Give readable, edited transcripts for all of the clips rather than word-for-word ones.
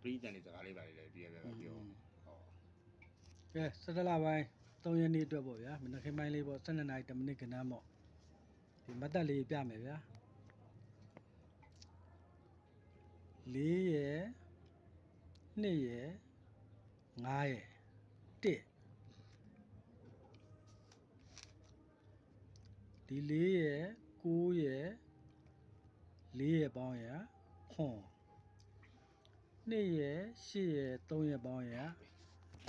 ပရိသတ်နေစကားလေးပါလေပြပြပြောဟော ကဲ17လပိုင်း3ရက်နေ့အတွက်ပေါ့ဗျာမနက်ခင်းပိုင်းလေးပေါ့12နာရီ10မိနစ်ခဏပေါ့ဒီမတ်တက်လေးပြမယ်ဗျာ4ရယ်2ရယ်5ရယ်1ဒီ4ရယ်9ရယ်4ရယ်ပေါင်းရခွန်2ရယ်8ရယ်3ရယ်ပေါင်းရ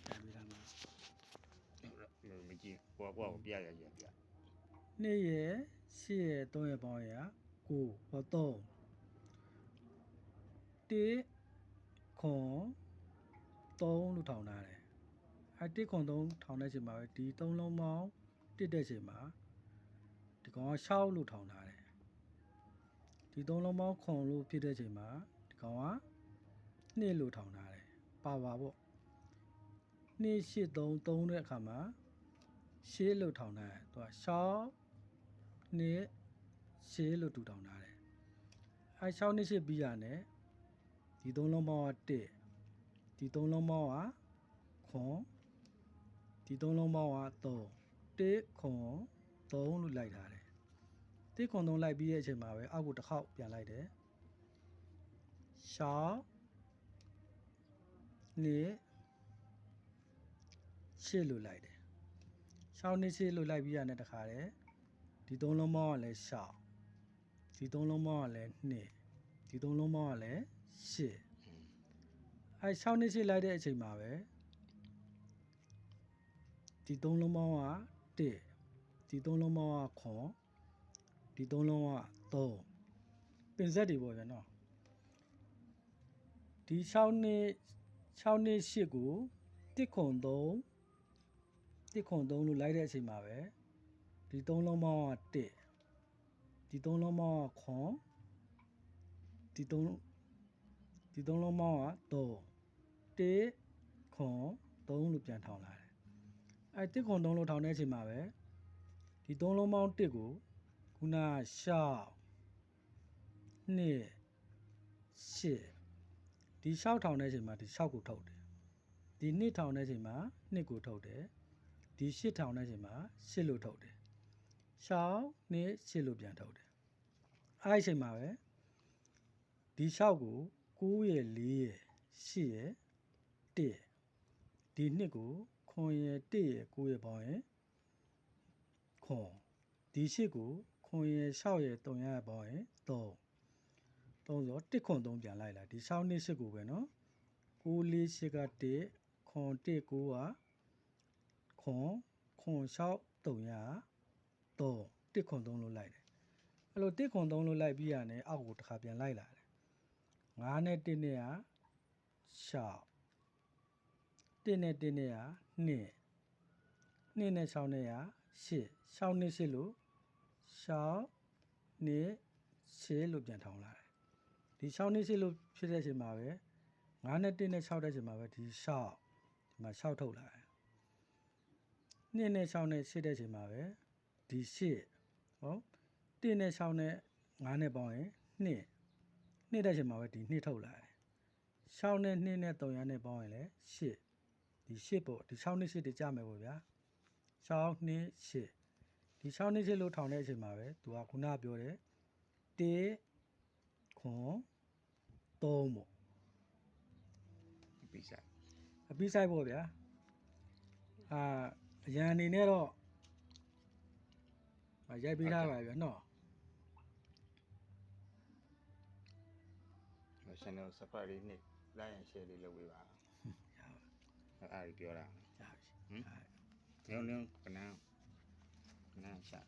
ပြန်ပြီးလာမှာ မကြည့်ကိုပြရပြ2ရယ်8ရယ်3ရယ်ပေါင်းရ9ဟော3 1ခွန်3လို့ထောင်ထားတယ်1ခွန်3ထောင်တဲ့ချိန်မှာပဲဒီ3လုံးပေါင်း1တဲ့ချိန်မှာဒီကောင်က6လို့ထောင်ထားတယ်ဒီ3လုံးပေါင်းခွန်လို့ဖြစ်တဲ့ချိန်မှာဒီကောင်က2လို့ထောင်ထားတယ်ပါပေါ့2 8 3 3တဲ့အခါမှာ6လို့ထောင်ထားတယ်သူက6 2 6လို့တူထောင်ထားတယ်6 2 8ပြီးရတယ်ဒီ3လုံးပေါင်းက1ဒီ3လုံးပေါင်းကခွန်ဒီ3လုံးပေါင်းက3 1ခွန်3လို့လိုက်ထားတယ်1ခွန်3လိုက်ပြီးတဲ့အချိန်မှာပဲအောက်ကိုတစ်ခေါက်ပြန်လိုက်တယ်6 2 8လို့လိုက်တယ်6 2 8လို့လိုက်ပြီးရတယ်တခါတည်းဒီ3လုံးပေါင်းကလည်း6ဒီ3လုံးပေါင်းကလည်း2ဒီ3လုံးပေါင်းကလည်း86 2 8လိုက်တဲ့အချိန်မှာပဲဒီ3လုံးပေါင်းက1ဒီ3လုံးပေါင်းကခွန်ဒီ3လုံးက3ပင်ဆက်တွေပေါ့ဗျာနော်ဒီ6 2 6 2 8ကို1ခွန်3 1ခွန်3လို့လိုက်တဲ့အချိန်မှာပဲဒီ3လုံးပေါင်းက1ဒီ3လုံးပေါင်းကခွန်ဒီ3လုံးပေါင်းက3 1ခွန်3လို့ပြန်ထောင်လာတယ်1ခွန်3လို့ထောင်တဲ့အချိန်မှာပဲဒီ3လုံးပေါင်း1ကိုခုန6 2 8ဒီ6ထောင်တဲ့အချိန်မှာဒီ6ကိုထုတ်တယ်ဒီ2ထောင်တဲ့အချိန်မှာ2ကိုထုတ်တယ်ဒီ8ထောင်တဲ့အချိန်မှာ8လို့ထုတ်တယ်6 2 8လို့ပြန်ထုတ်တယ်အဲ့ဒီအချိန်မှာပဲဒီ6ကို9ရယ်4ရယ်8ရယ်1ရယ်ဒီ2ကိုခွန်ရယ်1ရယ်9ရယ်ပေါင်းရယ်ခွန်ဒီ8ကိုခွန်ရယ်6ရယ်3ရယ်ပေါင်းရယ်3ဆို1ခွန်3ပြန်လိုက်လာဒီ6 2 8ကိုပဲเนาะ9 4 8က1ခွန်1 9ကခွန်6 3ရ3 1ခွန်3လို့လိုက်တယ်အဲ့လို1ခွန်3လို့လိုက်ပြီးရတယ်အောက်ကိုတစ်ခါပြန်လိုက်လာတယ်9နဲ့1နဲ့က6 1နဲ့1နဲ့က2 2နဲ့6နဲ့က8 6နဲ့8လို့6နဲ့8လို့ပြန်ထောင်လာတယ်ဒီ6နဲ့8လို့ဖြစ်တဲ့အချိန်မှာပဲ9နဲ့1နဲ့6တဲ့အချိန်မှာပဲဒီ6ဒီမှာ6ထုတ်လာတယ်2နဲ့6နဲ့8တဲ့အချိန်မှာပဲဒီ8ဟော1နဲ့6နဲ့9နဲ့ပေါင်းရင်2တဲ့အချိန်မှာပဲဒီ2ထုတ်လာတယ်6နဲ့2နဲ့3ရနဲ့ပေါင်းရင်လည်း8ဒီ8ပေါ့ဒီ6နဲ့8တွေကြမယ်ပေါ့ဗျာ6နဲ့8ဒီ6နဲ့8လို့ထောင်တဲ့အချိန်မှာပဲသူကခုနပြောတယ်1ခွန်3ပေါ့ပြီးဆိုင် အပြီးဆိုင်ပေါ့ဗျာအရန်အနေနဲ့တော့ရိုက်ပေးထားပါဗျာနော် channel subscribe လေးနဲ့ like and share လေးလုပ်ပေးပါအဲ့ဒါပြောတာ ရပြီလင်းလင်းကနန်းရှာ